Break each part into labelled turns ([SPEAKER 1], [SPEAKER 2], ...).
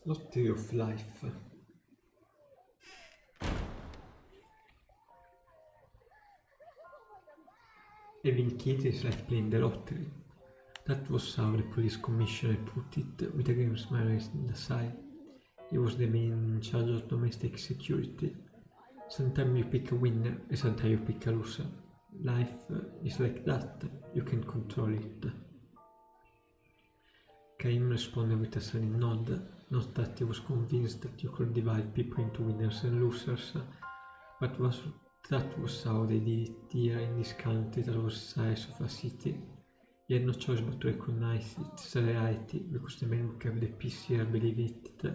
[SPEAKER 1] Lottery of Life. Having kids is like playing the lottery. That was how the police commissioner put it, with a grim smile on the side. He was the man in charge of domestic security. Sometimes you pick a winner, and sometimes you pick a loser. Life is like that, you can control it. Caim responded with a sudden nod, not that he was convinced that you could divide people into winners and losers, but that was how they did it here in this country that was the size of a city. He had no choice but to recognize its reality, because the men who kept the peace here believed it,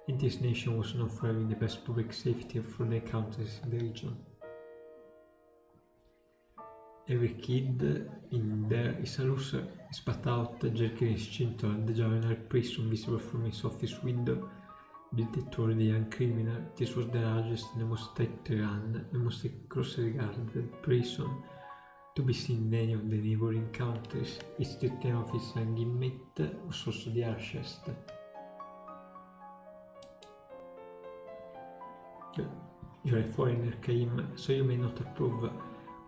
[SPEAKER 1] and this nation was known for having the best public safety of all the countries in the region. Every kid in there is a loser, he spat out, jerking his chin toward the juvenile prison visible from his office window. Built toward the young criminal, this was the largest and the most tightly run and most closely guarded prison to be seen in any of the neighboring countries. Its treatment of its young inmate was also the harshest. You're a foreigner, Caim, so you may not approve,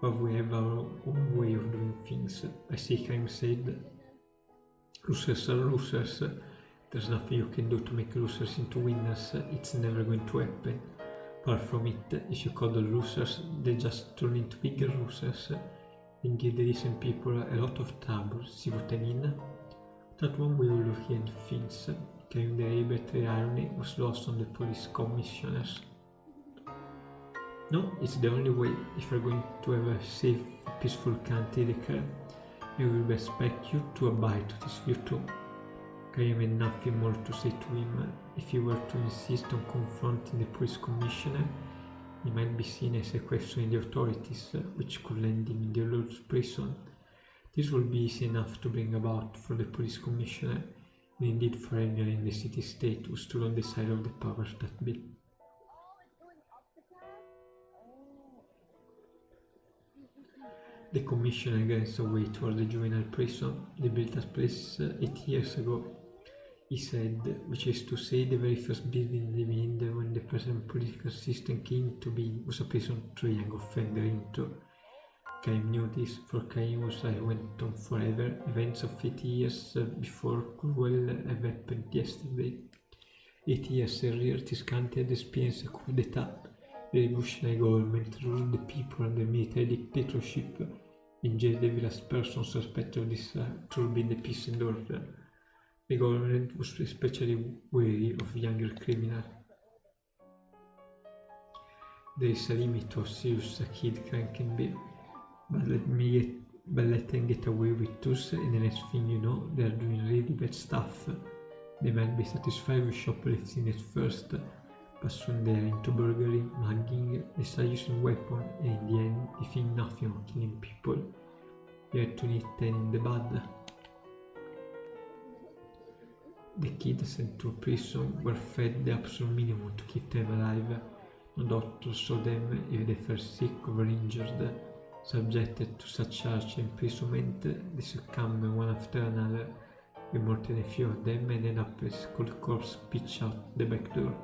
[SPEAKER 1] but we have our own way of doing things. I see, Caim said. Losers are losers. There's nothing you can do to make losers into winners. It's never going to happen. Far from it, if you call them losers, they just turn into bigger losers and give the decent people a lot of trouble. See what I mean? That one way of looking at things, Caim the arbitrary irony was lost on the police commissioners. No, it's the only way. If we're going to have a safe, peaceful country, we will expect you to abide to this view too. Caim had nothing more to say to him. If he were to insist on confronting the police commissioner, he might be seen as a questioning the authorities, which could land him in the Lord's prison. This would be easy enough to bring about for the police commissioner, and indeed for anyone in the city-state who stood on the side of the powers that be. The commissioner glanced away toward the juvenile prison. They built that place 8 years ago, he said, which is to say the very first building they made when the present political system came to be was a prison to a young offender into. Caim knew this, for Caim's life went on forever. Events of 8 years before could well have happened yesterday. 8 years earlier, this country had experienced a coup d'etat. The revolutionary government ruled the people under military dictatorship and jailed the last person suspected of disturbing the peace and order. The government was especially wary of younger criminals. There is a limit to how serious a kid can be, but let them get away with us, and the next thing you know, they are doing really bad stuff. They might be satisfied with shoplifting at first, but soon they are into burglary, mugging, they start using weapons, and in the end, they think nothing of killing people. You have to nip them in the bud. The kids sent to prison were fed the absolute minimum to keep them alive. No doctor saw them if they fell sick or injured. Subjected to such harsh imprisonment, they succumbed one after another, with more than a few of them ended up as cold corpse pitched out the back door.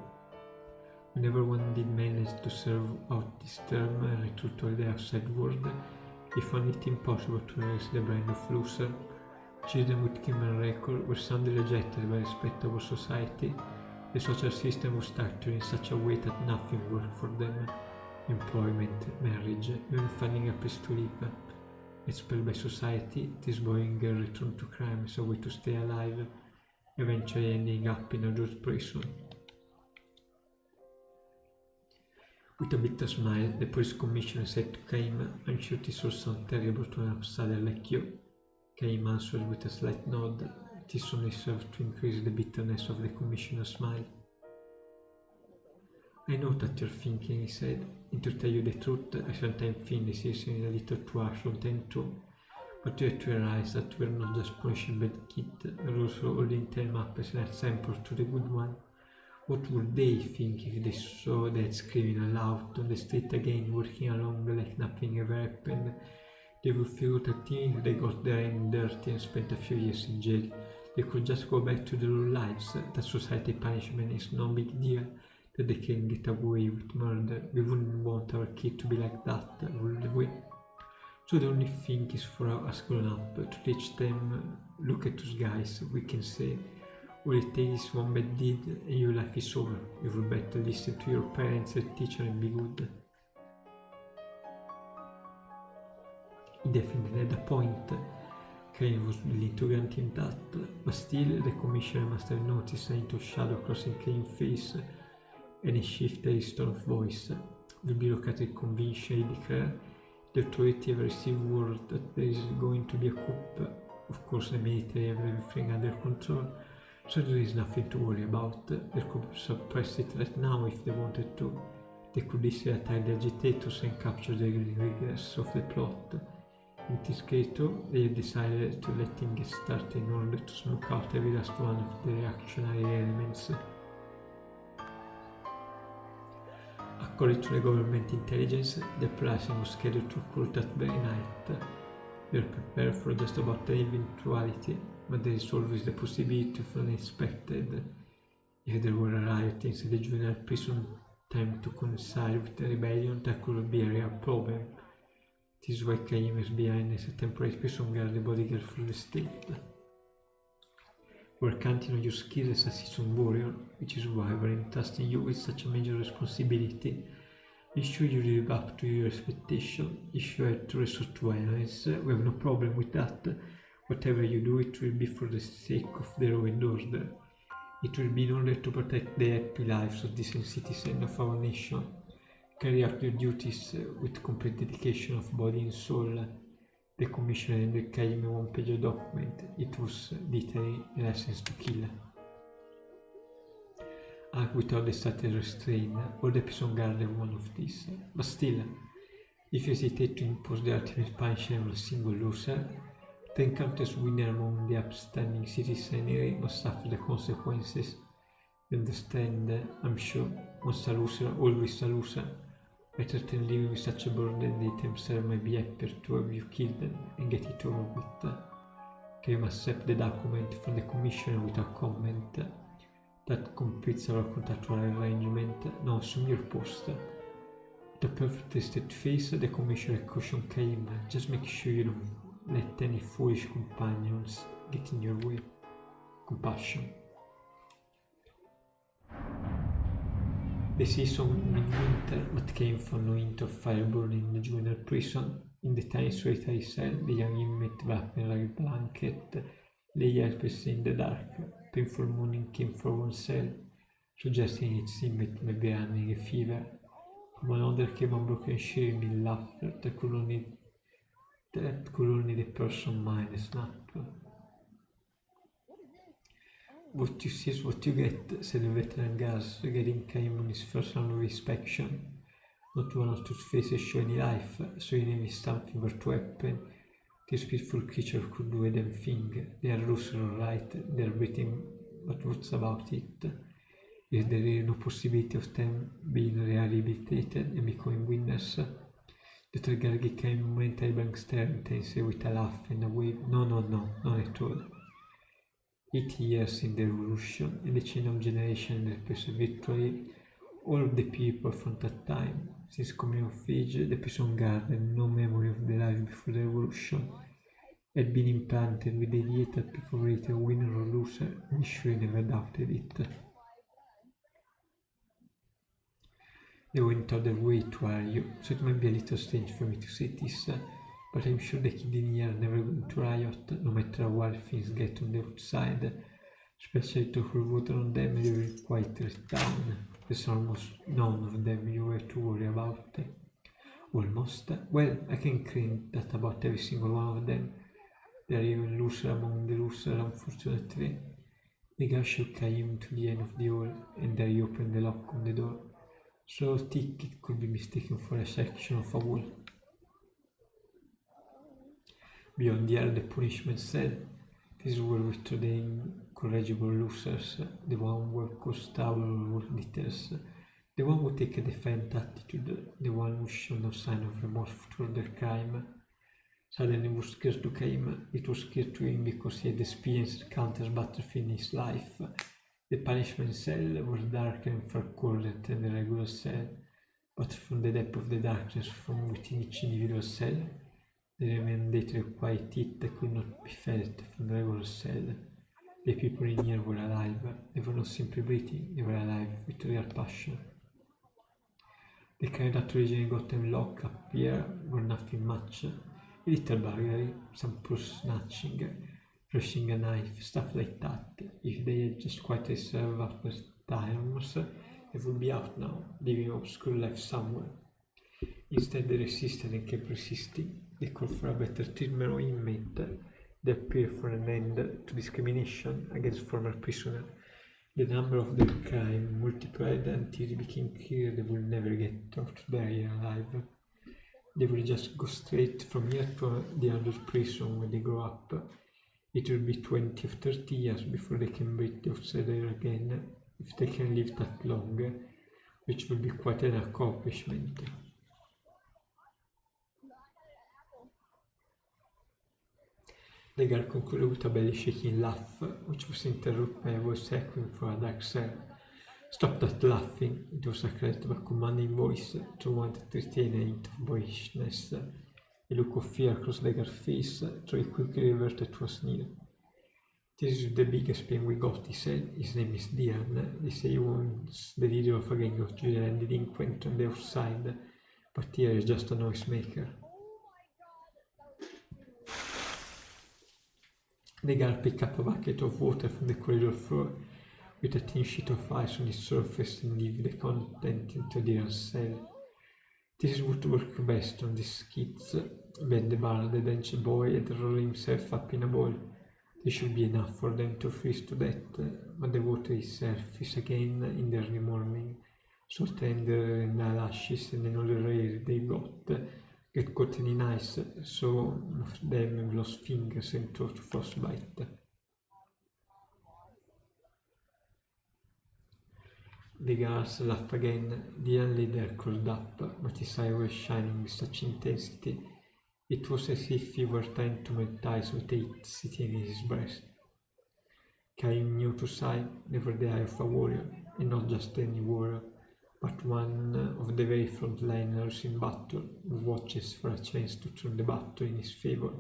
[SPEAKER 1] Whenever one did manage to serve out this term and return to the outside world, he found it impossible to erase the brand of loser. Children with criminal record were soundly rejected by respectable society. The social system was structured in such a way that nothing worked for them. Employment, marriage, even finding a place to live. Expelled by society, this boy and girl returned to crime as a way to stay alive, eventually ending up in a George prison. With a bitter smile, the police commissioner said to Caim, "I'm sure this will sound terrible to an outsider like you." Caim answered with a slight nod. This only served to increase the bitterness of the commissioner's smile. "I know that you're thinking," he said, "and to tell you the truth, I sometimes think this is a little too harsh on them too. But you have to realize that we're not just punishing bad kids, we're also holding them up as an example to the good one. What would they think if they saw that criminal out on the street again, working along like nothing ever happened? They would feel that even if they got their hands dirty and spent a few years in jail, They could just go back to their old lives. That society punishment is no big deal, that they can get away with murder. We wouldn't want our kid to be like that, would we? So the only thing is for us grown up to teach them, look at us guys, we can say, all it takes is one bad deed and your life is over. You would better listen to your parents and teacher and be good. He definitely had a point. Cain was willing to grant him that, but still the commissioner must have noticed a hint of shadow crossing Cain's face, and he shifted his tone of voice. The bureaucratic conviction, he declared, the authority have received word that there is going to be a coup. Of course the military have everything under control, so there is nothing to worry about. They could suppress it right now if they wanted to. They could easily attack the agitators and capture the regress of the plot. In this case though, they had decided to let him get started in order to smoke out every last one of the reactionary elements. According to the government intelligence, the uprising was scheduled to occur that very night. They were prepared for just about any eventuality, but there is always the possibility of unexpected. If there were a riot inside the juvenile prison time to coincide with the rebellion, that could be a real problem. This is why Caim is behind as a temporary prison guard, the bodyguard for the state. We're counting on your skills as a seasoned warrior, which is why we're entrusting you with such a major responsibility. Be sure you live up to your expectation. If you have to resort to violence, we have no problem with that. Whatever you do, it will be for the sake of the law and order. It will be in order to protect the happy lives of decent citizens of our nation. Carry out your duties with complete dedication of body and soul. The commissioner handed Caim a one-page document. It was literally a license to kill. Act without the slightest restraint, all the prison guard have one of these. But still, if you hesitate to impose the ultimate punishment on a single loser, then countless winner among the upstanding citizenry must suffer the consequences. You understand, I'm sure, once a loser, always a loser. Better than living with such a burden, they themselves may be happier to have you kill them and get it over with. Caim accept the document from the commissioner without comment. That completes our contractual arrangement. Now assume your post. With a perfectly straight face, the commissioner cautioned Caim, just make sure you don't let any foolish companions get in your way. Compassion. The season midwinter, but came from no hint of fire burning in the juvenile prison. In the tiny solitary cell, the young inmate wrapped in a rag blanket lay helplessly in the dark. Painful moaning came from one cell, suggesting its inmate may be running a fever. From another came a broken shrill laughter that could only the person mind snap. What you see is what you get, said the veteran guard, getting Caim on his first round of inspection. Not one of those faces show any life, so even if something were to happen, this peaceful creature could do a damn thing. They are loose, alright, they are breathing, but what's about it? Is there really no possibility of them being rehabilitated and becoming winners? The third guard gave Caim a momentary blank stare intensely with a laugh and a wave. No, not at all. 80 years in the revolution, and the chain of generation represents virtually all of the people from that time. Since coming of age, the prison guard had no memory of the life before the revolution, had been implanted with the idea that people were either winner or loser, and sure never doubted it. They went out their way to argue, so it might be a little strange for me to say this, but I'm sure the kid in here are never going to riot, no matter how wild things get on the outside. Especially to pour water on them, they will quite let down. There's almost none of them you have to worry about. Almost. Well, I can claim that about every single one of them. They are even looser among the losers, unfortunately. The guy shook Caim to the end of the hall, and there he opened the lock on the door. So thick it could be mistaken for a section of a wall. Beyond there, the punishment cell. These were with the incorrigible losers, the one who caused trouble or details, the one who take a defiant attitude, the one who showed no sign of remorse for their crime. Suddenly was scared to came. It was scared to him because he had experienced countless battles in his life. The punishment cell was darker and far colder than the regular cell, but from the depth of the darkness from within each individual cell, there remained a quiet heat that could not be felt from the regular cell. The people in here were alive. They were not simply breathing, they were alive with real passion. The kind that originally got them locked up here were nothing much. A little burglary, some purse snatching, brushing a knife, stuff like that. If they had just quietly served up with diamonds, they would be out now, living obscure life somewhere. Instead, they resisted and kept resisting. They called for a better treatment of inmate. They appeared for an end to discrimination against former prisoners. The number of their crime multiplied until it became clear they would never get out of there alive. They will just go straight from here to the other prison when they grow up. It will be 20 or 30 years before they can breathe outside there again, if they can live that long, which will be quite an accomplishment. The girl concluded with a belly-shaking laugh, which was interrupted by a voice echoing from a dark cell. "Stop that laughing!" It was a clear but commanding voice, through one that retained a hint of boyishness. A look of fear crossed the girl's face, so he quickly reverted to a sneer. "This is the biggest pain we got," he said. "His name is Dian. They say he was the leader of a gang of juvenile delinquents on the outside, but here is just a noisemaker." The girl picked up a bucket of water from the corridor floor, with a thin sheet of ice on its surface, and leave the content into Dian's cell. "This would work best on these kids," Ben the bar, the bench boy, had rolled himself up in a ball. "This should be enough for them to freeze to death, but the water itself is again in the early morning, so tender and eyelashes and another hair they got get caught in ice, so most of them have lost fingers and toes to frostbite." The girls laughed again. Dian lay there curled up, but his eye was shining with such intensity. It was as if he were trying to melt ice with hate sitting in his breast. Kaim knew to sigh. They were the eye of a warrior, and not just any warrior, but one of the very frontliners in battle, who watches for a chance to turn the battle in his favor.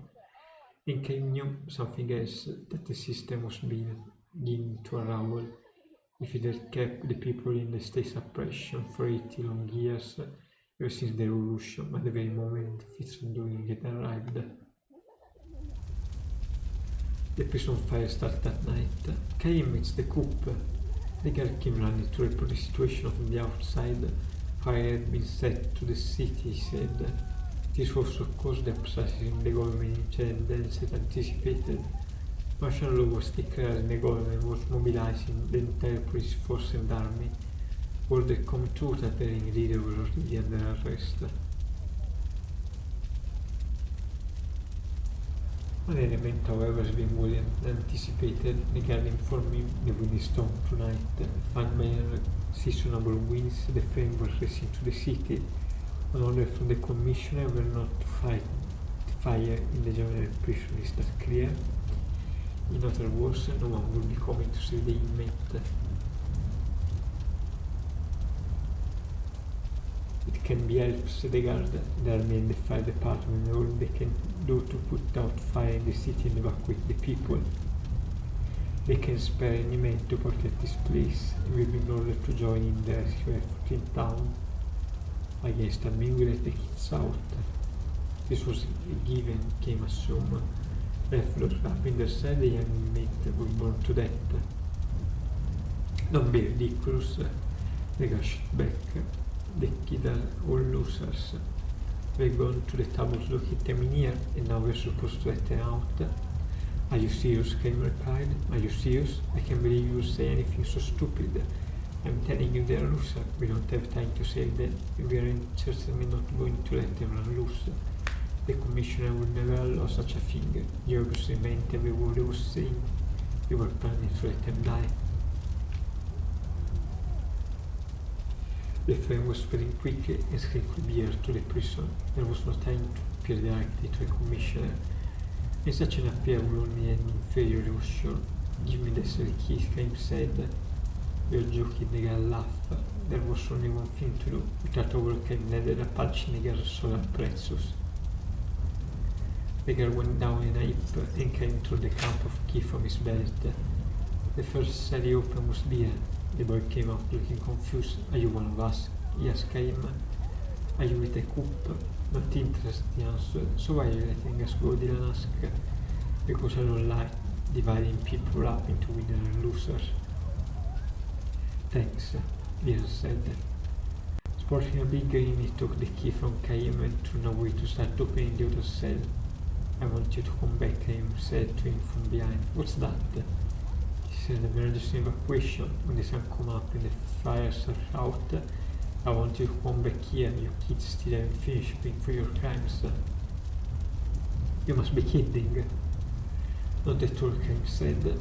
[SPEAKER 1] And Kaim knew something else, that the system was beginning to unravel. If it had kept the people in the state's oppression for 80 long years, ever since the revolution, at the very moment of its undoing had arrived. The prison fire started that night. "Kaim, it's the coup!" The girl came running to report the situation from the outside. Fire had been set to the city, he said. This was of course the uprising the government intended had anticipated. Martial law was declared and the government was mobilizing the entire police force and army. Word had come through that the ring leader was already under arrest. One element, however, has been more than anticipated. The guard informed me the wind is strong tonight. Fanned by unseasonable winds, the flame was racing to the city. An order from the commissioner were not to fight fire in the general prison. Is that clear? In other words, no one will be coming to save the inmate. It can be helped, said the guard. The army and the fire department all they can do to put out fire in the city and evacuate the people. They can spare any men to protect this place and will be in order to join in the rescue effort in town. I guess that means we let the kids out. This was a given, came assumed. Left locked up in their cell, the young inmate was burned to death. Don't be ridiculous, they rushed back. The kids are all losers. We're going to the tables, look at them in here, and now we're supposed to let them out. Are you serious? Cain replied. Are you serious? I can't believe you say anything so stupid. I'm telling you they're losers. We don't have time to save them, and we are certainly not going to let them run loose. The commissioner would never allow such a thing. He obviously meant every word he was saying. We were planning to let them die. The flame was spreading quickly and could be heard to the prison. There was no time to appeared directly to a commissioner. In such an appeal will only end inferior, he was sure. Give me the cell keys, Caim said. You're joking, the guy laughed. There was only one thing to do. Without overcame leather, a punch in the guy's solar plexus. The girl went down in a heap and came through the clump of key from his belt. The first cell he opened was there. The boy came out looking confused. Are you one of us? He asked him. Are you with a coup? Not interested, he answered. So why are you letting us go? Dylan asked. Because I don't like dividing people up into winners and losers. Thanks, Dylan said. Sporting a big grin, he took the key from Caim and turned away to start opening the other cell. I want you to come back, Caim said to him from behind. What's that? This is an emergency evacuation. When the sun comes up and the fires are out, I want you to come back here. You kids still haven't finished paying for your crimes. You must be kidding. Not at all, Caim said.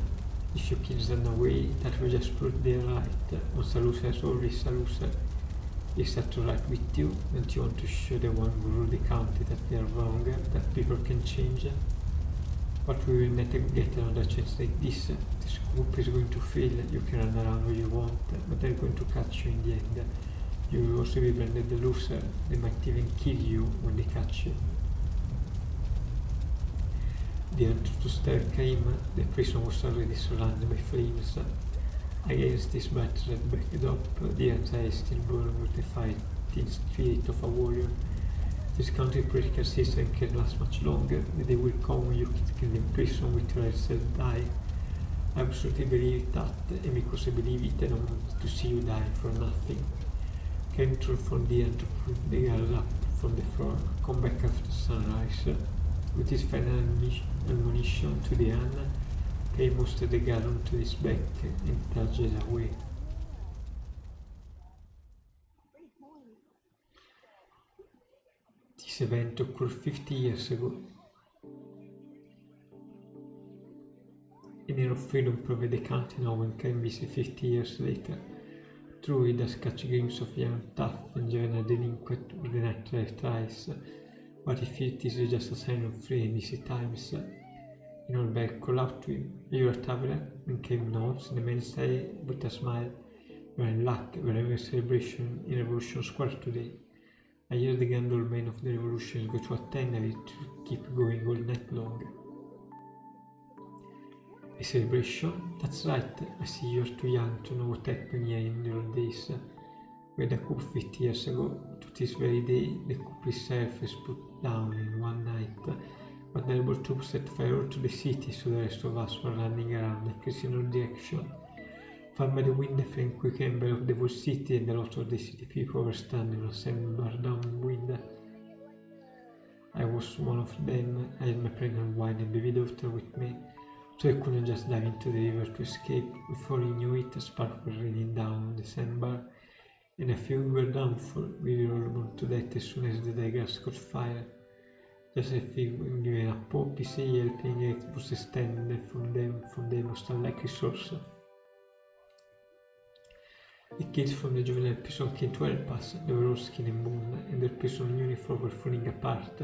[SPEAKER 1] If your kids run away, that will just prove they're right. Once a loser is always a loser. Is that alright with you? Don't you want to show the one who ruled the county that they're wrong, that people can change? But we will never get another chance like this. This group is going to fail. You can run around where you want, but they're going to catch you in the end. You will also be branded the loser. They might even kill you when they catch you. The answer to stare came. The prison was already surrounded by flames. Against this battle that backed up, the anxiety still burned with the fighting spirit of a warrior. This country political system can last much longer. The day will come when you get killed in prison with your yourself die. I absolutely believe that, and because I believe it, I don't want to see you die for nothing. Came through from the end to pull the girl up from the floor. Come back after sunrise. With his final admonition to the hand, Caim mounted the girl onto his back and touched it away. This event occurred 50 years ago. An air of freedom pervaded the county now when Caim visited 50 years later. True, he does catch glimpses of young, tough and juvenile delinquent with the night tries, but he feels this is just a sign of free and easy times. In all back called out to him, "Are you a traveler?" And Caim nods, and the man said with a smile, "You're in luck, we're having a celebration in Revolution Square today. I hear the grand old men of the revolution is going to attend and it will keep going all night long." A celebration? That's right, I see you're too young to know what happened here in the old days. We had a coup 50 years ago. To this very day, the coup itself is put down in one night. But the rebel troops set fire to the city, so the rest of us were running around like crazy in all direction. Far by the wind, a flame quick enveloped the whole city, and a lot of the city people were standing on sandbar downwind. I was one of them. I had my pregnant wife and baby daughter with me, so I couldn't just dive into the river to escape. Before he knew it, a spark was raining down on the sandbar, and a few were down for. We were all burned to death as soon as the daggers caught fire. Just as if given a pop, he said, helping it was extended from the most unlikely source. The kids from the juvenile prison came to help us. They were all skin and bone, and their prison uniforms were falling apart.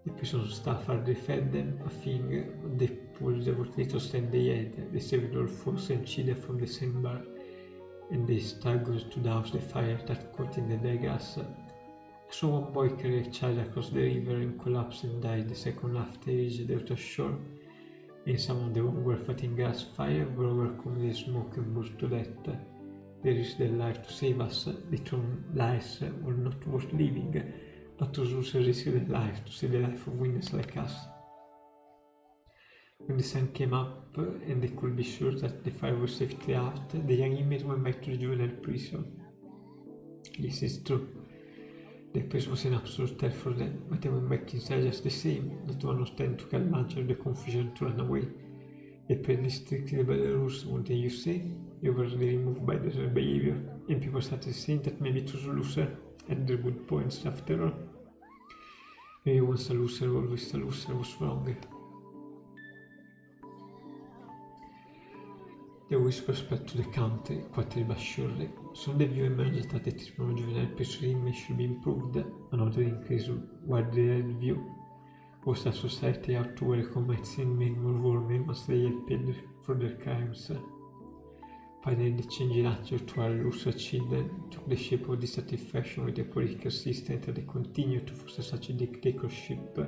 [SPEAKER 1] The prison staff hardly fed them a thing, but they pulled what little strength they had. They saved all force and children from the sandbar, and they struggled to douse the fire that caught in the daggers. I saw one boy carry a child across the river and collapse and died the second after they reached the outer shore, and some of them were fighting gas fire were overcome the smoke and burned to death. They risked their life to save us. They told lives were not worth living, but those losers risked their life to save the life of winners like us. When the sun came up and they could be sure that the fire was safely out, the young inmates went back to the juvenile prison. Yes, it's true. The place was an absolute hell for them, but they went back inside just the same. Not one of them took advantage of the confusion to run away. They played strictly by the rules, wouldn't you say? They were removed by their behavior, and people started saying that maybe it was a loser, and their good points after all. Maybe once a loser, always a loser was wrong. The whisper spread to the country, quietly but surely. Soon the view emerged that the technology of an LP3 image should be improved. Another increase widely held view was that society ought to welcome its inmate more warmly once they had paid for their crimes. Finally, the change in attitude toward looser children took the shape of dissatisfaction with the political system that had continued to foster such a dictatorship,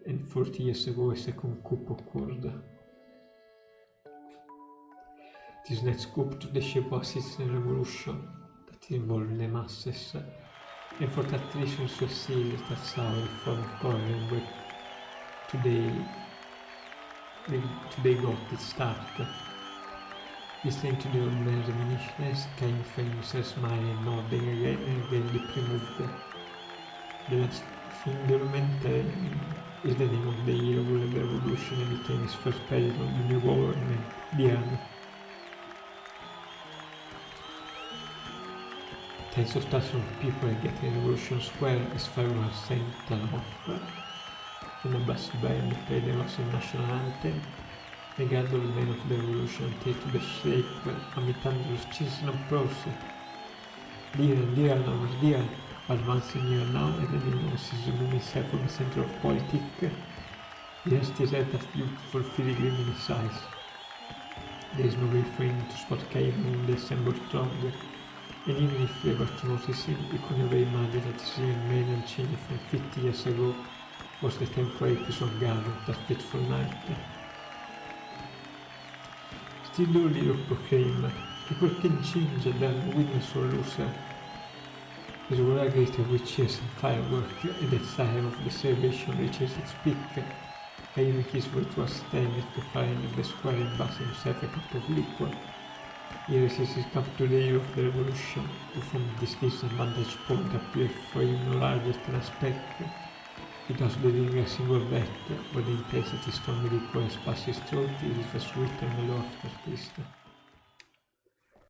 [SPEAKER 1] and 40 years ago a second coup occurred. This next coup took the shape of a citizen revolution that involved the masses, and for that reason succeeded as how the form of government where today got its start. Listening to the old man's reminiscence, came famous as smiling and nodding again and again deeply moved. The last thing the remembered is the name of the hero who led the revolution and became his first president of the new government, the army. Tens of thousands of people are getting Revolution Square as fireworks sent off. From a bus band played the Russian national anthem. The gathered men of the revolution take to the shape amid hundreds of children of applause. Dear lovers, dear, advancing near now, and the news is removing himself from the center of politics. He has this youthful filigree in his eyes. There is no way for him to spot Cain in the assembled throng. And even if they were to notice him, we could never imagine that this young man and change from 50 years ago was the temporary piece of garment that fateful night. Still the leader proclaimed, people can change and then witness or loser. As well a greater with cheers and fireworks, and the sign of the celebration reaches its peak. Even his voice was stand at the fire of the square and bought himself a cup of liquor. Here is his cup to the hero of the revolution, who from this distant vantage point appeared for him no larger than a speck. Without delivering a single breath, but the intensity strongly requires past his throat, it is a sweet and mellow aftertaste.